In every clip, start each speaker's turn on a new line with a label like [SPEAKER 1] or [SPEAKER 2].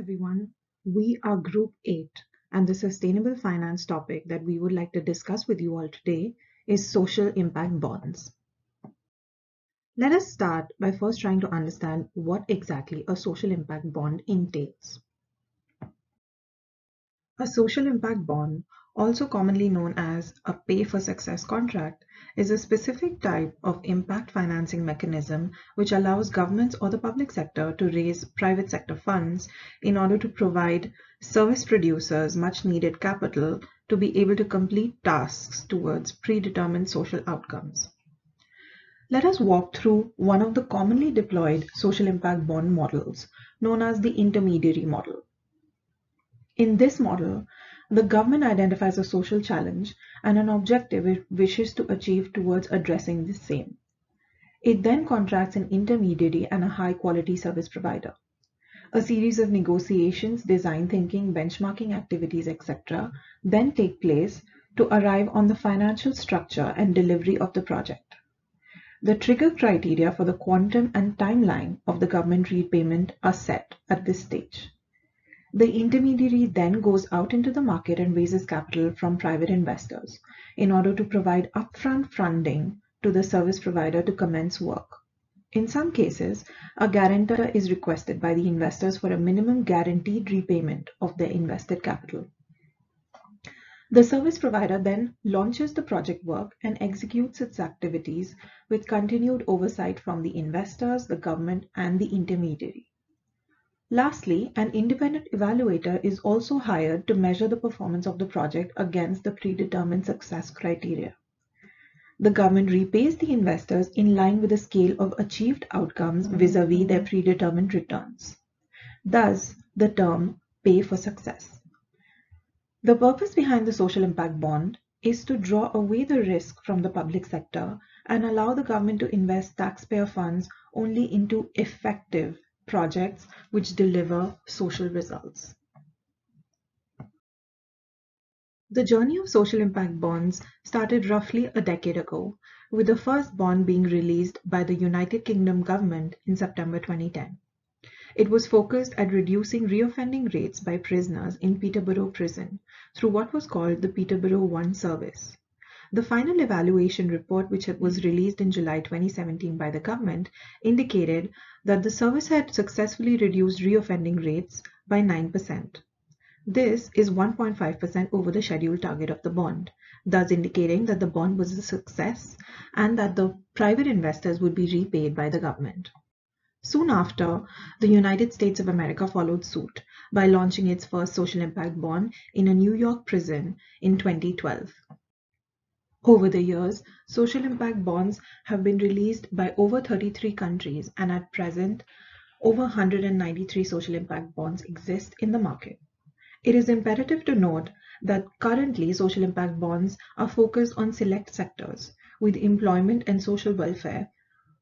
[SPEAKER 1] everyone. We are Group 8, and the sustainable finance topic that we would like to discuss with you all today is social impact bonds. Let us start by first trying to understand what exactly a social impact bond entails. A social impact bond, also commonly known as a pay for success contract, is a specific type of impact financing mechanism which allows governments or the public sector to raise private sector funds in order to provide service producers much needed capital to be able to complete tasks towards predetermined social outcomes. Let us walk through one of the commonly deployed social impact bond models, known as the intermediary model. In this model, the government identifies a social challenge and an objective it wishes to achieve towards addressing the same. It then contracts an intermediary and a high-quality service provider. A series of negotiations, design thinking, benchmarking activities, etc. then take place to arrive on the financial structure and delivery of the project. The trigger criteria for the quantum and timeline of the government repayment are set at this stage. The intermediary then goes out into the market and raises capital from private investors in order to provide upfront funding to the service provider to commence work. In some cases, a guarantor is requested by the investors for a minimum guaranteed repayment of their invested capital. The service provider then launches the project work and executes its activities with continued oversight from the investors, the government, and the intermediary. Lastly, an independent evaluator is also hired to measure the performance of the project against the predetermined success criteria. The government repays the investors in line with the scale of achieved outcomes vis-à-vis their predetermined returns. Thus, the term pay for success. The purpose behind the social impact bond is to draw away the risk from the public sector and allow the government to invest taxpayer funds only into effective projects which deliver social results. The journey of social impact bonds started roughly a decade ago, with the first bond being released by the United Kingdom government in September 2010. It was focused at reducing reoffending rates by prisoners in Peterborough Prison through what was called the Peterborough 1 service. The final evaluation report, which was released in July 2017 by the government, indicated that the service had successfully reduced reoffending rates by 9%. This is 1.5% over the scheduled target of the bond, thus indicating that the bond was a success and that the private investors would be repaid by the government. Soon after, the United States of America followed suit by launching its first social impact bond in a New York prison in 2012. Over the years, social impact bonds have been released by over 33 countries, and at present, over 193 social impact bonds exist in the market. It is imperative to note that currently social impact bonds are focused on select sectors, with employment and social welfare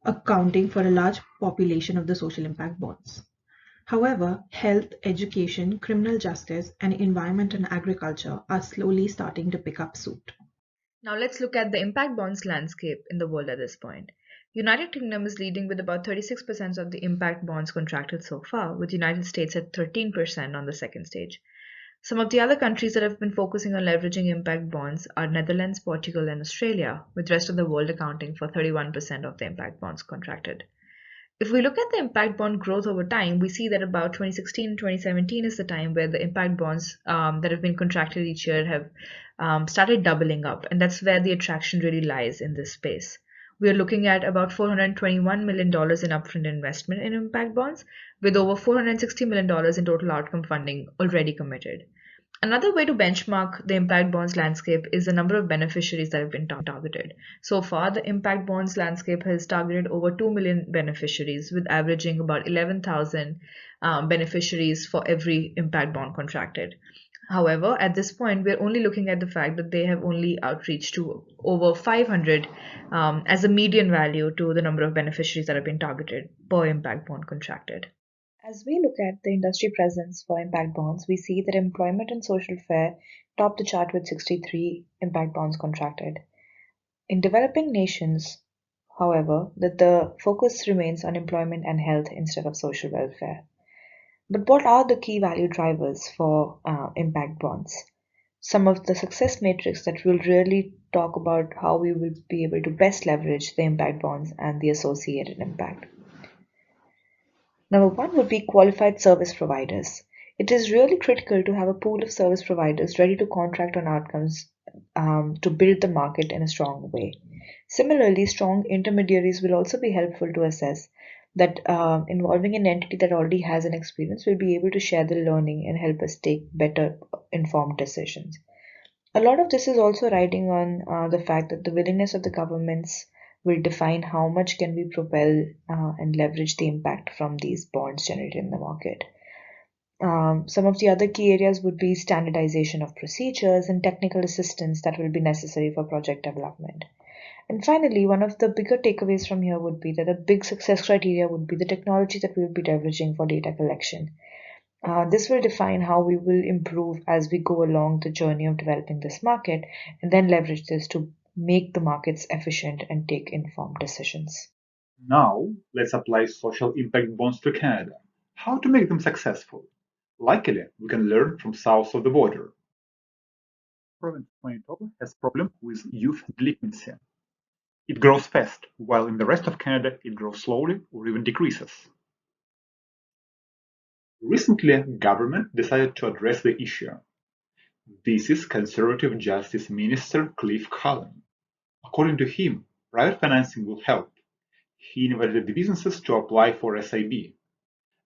[SPEAKER 1] accounting for a large population of the social impact bonds. However, health, education, criminal justice, and environment and agriculture are slowly starting to pick up suit.
[SPEAKER 2] Now let's look at the impact bonds landscape in the world at this point. United Kingdom is leading with about 36% of the impact bonds contracted so far, with United States at 13% on the second stage. Some of the other countries that have been focusing on leveraging impact bonds are Netherlands, Portugal, and Australia, with the rest of the world accounting for 31% of the impact bonds contracted. If we look at the impact bond growth over time, we see that about 2016 and 2017 is the time where the impact bonds that have been contracted each year have started doubling up, and that's where the attraction really lies in this space. We are looking at about $421 million in upfront investment in impact bonds, with over $460 million in total outcome funding already committed. Another way to benchmark the impact bonds landscape is the number of beneficiaries that have been targeted. So far, the impact bonds landscape has targeted over 2 million beneficiaries, with averaging about 11,000 beneficiaries for every impact bond contracted. However, at this point, we're only looking at the fact that they have only outreached to over 500 as a median value to the number of beneficiaries that have been targeted per impact bond contracted. As we look at the industry presence for impact bonds, we see that employment and social fare top the chart with 63 impact bonds contracted. In developing nations, however, that the focus remains on employment and health instead of social welfare. But what are the key value drivers for impact bonds? Some of the success metrics that will really talk about how we will be able to best leverage the impact bonds and the associated impact. Number one would be qualified service providers. It is really critical to have a pool of service providers ready to contract on outcomes to build the market in a strong way. Similarly, strong intermediaries will also be helpful to assess that involving an entity that already has an experience will be able to share the learning and help us take better informed decisions. A lot of this is also riding on the fact that the willingness of the governments will define how much can we propel and leverage the impact from these bonds generated in the market. Some of the other key areas would be standardization of procedures and technical assistance that will be necessary for project development. And finally, one of the bigger takeaways from here would be that a big success criteria would be the technology that we will be leveraging for data collection. This will define how we will improve as we go along the journey of developing this market and then leverage this to make the markets efficient and take informed decisions.
[SPEAKER 3] Now, let's apply social impact bonds to Canada. How to make them successful? Luckily, we can learn from south of the border. Province of Manitoba has problem with youth delinquency. It grows fast, while in the rest of Canada it grows slowly or even decreases. Recently, government decided to address the issue. This is Conservative Justice Minister Cliff Cullen. According to him, private financing will help. He invited the businesses to apply for SIB.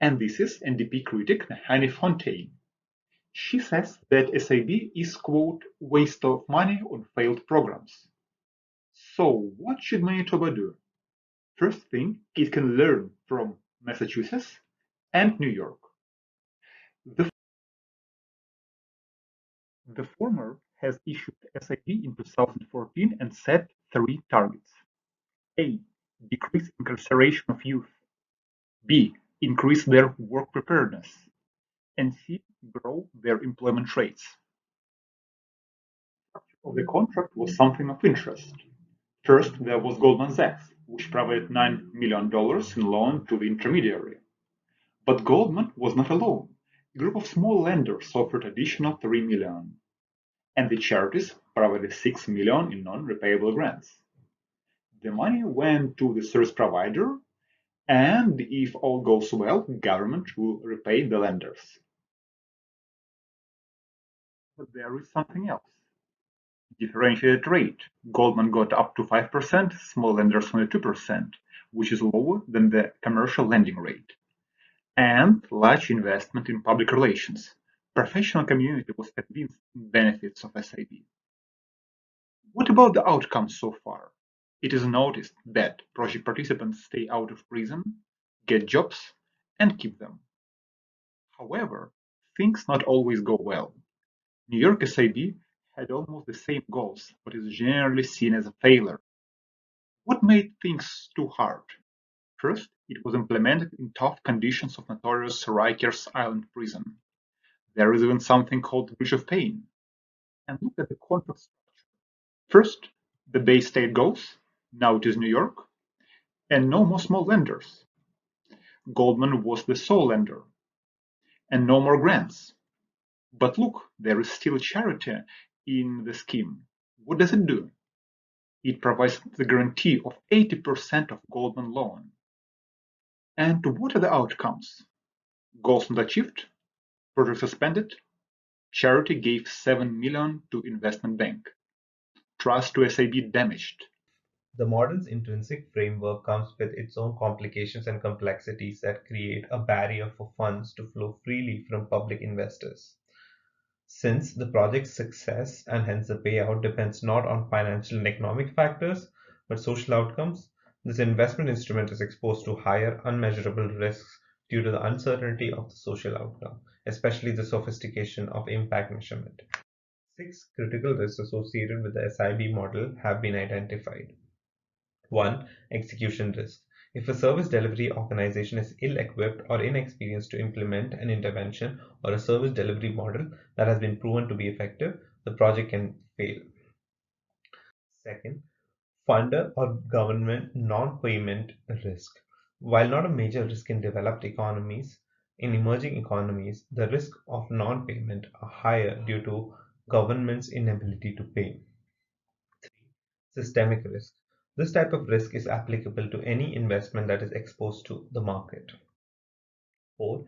[SPEAKER 3] And this is NDP critic Hanni Fontaine. She says that SIB is, quote, waste of money on failed programs. So what should Manitoba do? First thing, it can learn from Massachusetts and New York. The, the former has issued SIB in 2014 and set three targets. A. Decrease incarceration of youth. B. Increase their work preparedness. And C. Grow their employment rates. The structure of the contract was something of interest. First, there was Goldman Sachs, which provided $9 million in loan to the intermediary. But Goldman was not alone. A group of small lenders offered additional $3 million, and the charities provided $6 million in non-repayable grants. The money went to the service provider, and if all goes well, government will repay the lenders. But there is something else. Differentiated rate. Goldman got up to 5%, small lenders only 2%, which is lower than the commercial lending rate. And large investment in public relations. Professional community was convinced in benefits of SIB. What about the outcomes so far? It is noticed that project participants stay out of prison, get jobs, and keep them. However, things not always go well. New York SIB had almost the same goals, but is generally seen as a failure. What made things too hard? First, it was implemented in tough conditions of notorious Rikers Island prison. There is even something called the Bridge of Pain. And look at the contract structure. First, the Bay State goes, now it is New York, and no more small lenders. Goldman was the sole lender, and no more grants. But look, there is still charity in the scheme. What does it do? It provides the guarantee of 80% of Goldman loan. And what are the outcomes? Goals not achieved, project suspended, charity gave $7 million to investment bank. Trust to SIB damaged.
[SPEAKER 4] The model's intrinsic framework comes with its own complications and complexities that create a barrier for funds to flow freely from public investors. Since the project's success and hence the payout depends not on financial and economic factors, but social outcomes, this investment instrument is exposed to higher unmeasurable risks due to the uncertainty of the social outcome, especially the sophistication of impact measurement. Six critical risks associated with the SIB model have been identified. 1. Execution risk. If a service delivery organization is ill-equipped or inexperienced to implement an intervention or a service delivery model that has been proven to be effective, the project can fail. Second, funder or government non-payment risk. While not a major risk in developed economies, In emerging economies, the risk of non-payment are higher due to government's inability to pay. 3. Systemic risk. This type of risk is applicable to any investment that is exposed to the market. 4.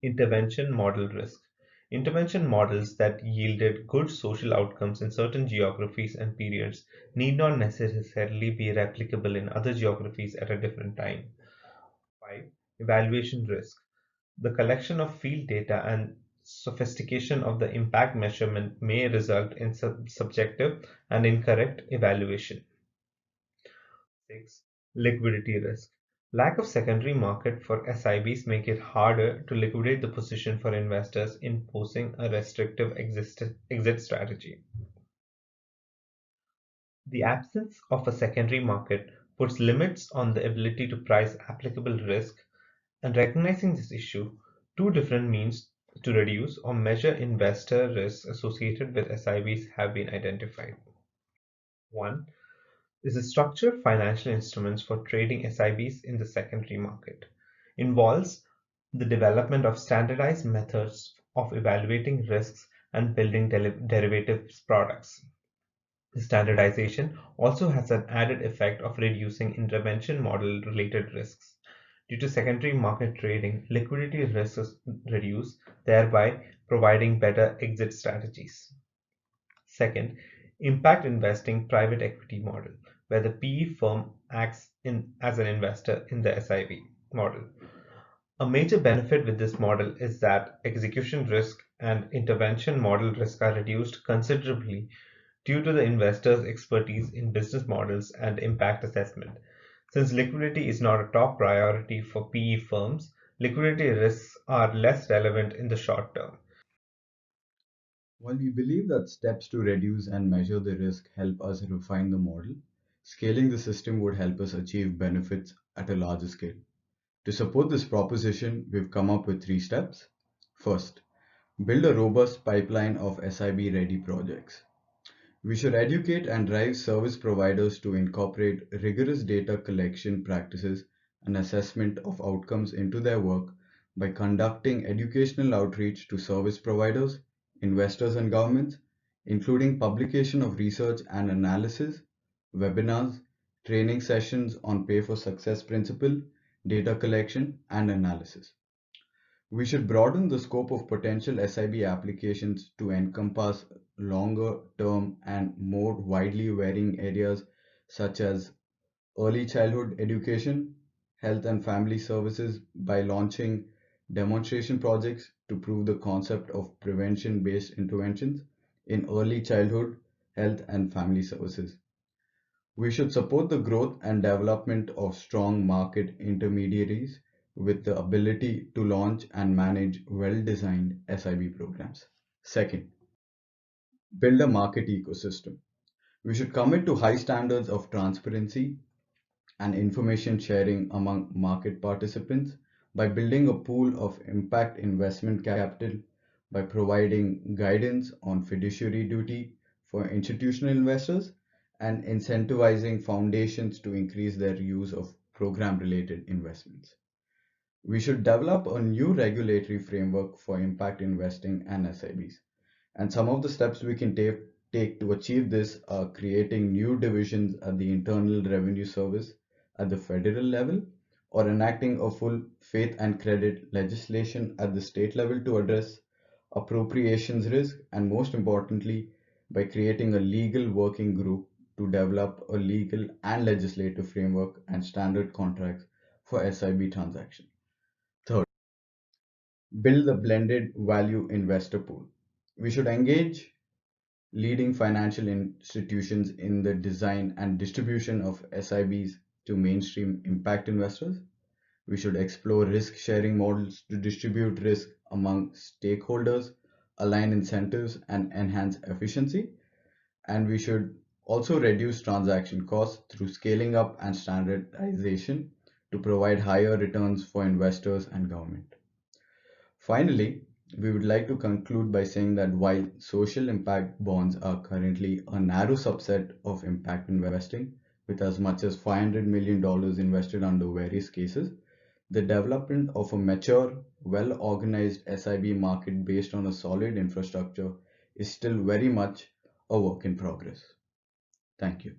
[SPEAKER 4] Intervention model risk. Intervention models that yielded good social outcomes in certain geographies and periods need not necessarily be replicable in other geographies at a different time. 5. Evaluation risk. The collection of field data and sophistication of the impact measurement may result in subjective and incorrect evaluation. 6. Liquidity risk. Lack of secondary market for SIBs make it harder to liquidate the position for investors, imposing a restrictive exit strategy. The absence of a secondary market puts limits on the ability to price applicable risk, and recognizing this issue, two different means to reduce or measure investor risks associated with SIBs have been identified. One is a structured financial instruments for trading SIBs in the secondary market. Involves the development of standardized methods of evaluating risks and building derivatives products. The standardization also has an added effect of reducing intervention model related risks. Due to secondary market trading, liquidity risks is reduced, thereby providing better exit strategies. Second, impact investing private equity model, where the PE firm acts as an investor in the SIV model. A major benefit with this model is that execution risk and intervention model risk are reduced considerably due to the investor's expertise in business models and impact assessment. Since liquidity is not a top priority for PE firms, liquidity risks are less relevant in the short term.
[SPEAKER 5] While we believe that steps to reduce and measure the risk help us refine the model, scaling the system would help us achieve benefits at a larger scale. To support this proposition, we've come up with 3 steps. First, build a robust pipeline of SIB-ready projects. We should educate and drive service providers to incorporate rigorous data collection practices and assessment of outcomes into their work by conducting educational outreach to service providers, investors and governments, including publication of research and analysis, webinars, training sessions on pay for success principle, data collection and analysis. We should broaden the scope of potential SIB applications to encompass longer term and more widely varying areas such as early childhood education, health and family services by launching demonstration projects to prove the concept of prevention-based interventions in early childhood, health and family services. We should support the growth and development of strong market intermediaries with the ability to launch and manage well-designed SIB programs. Second, build a market ecosystem. We should commit to high standards of transparency and information sharing among market participants by building a pool of impact investment capital, by providing guidance on fiduciary duty for institutional investors, and incentivizing foundations to increase their use of program-related investments. We should develop a new regulatory framework for impact investing and SIBs. And some of the steps we can take to achieve this are creating new divisions at the Internal Revenue Service at the federal level, or enacting a full faith and credit legislation at the state level to address appropriations risk, and most importantly, by creating a legal working group to develop a legal and legislative framework and standard contracts for SIB transactions. Third, build the blended value investor pool. We should engage leading financial institutions in the design and distribution of SIBs to mainstream impact investors. We should explore risk-sharing models to distribute risk among stakeholders, align incentives, and enhance efficiency. And we should also reduce transaction costs through scaling up and standardization to provide higher returns for investors and government. Finally, we would like to conclude by saying that while social impact bonds are currently a narrow subset of impact investing, with as much as $500 million invested under various cases, The development of a mature, well-organized SIB market based on a solid infrastructure is still very much a work in progress. Thank you.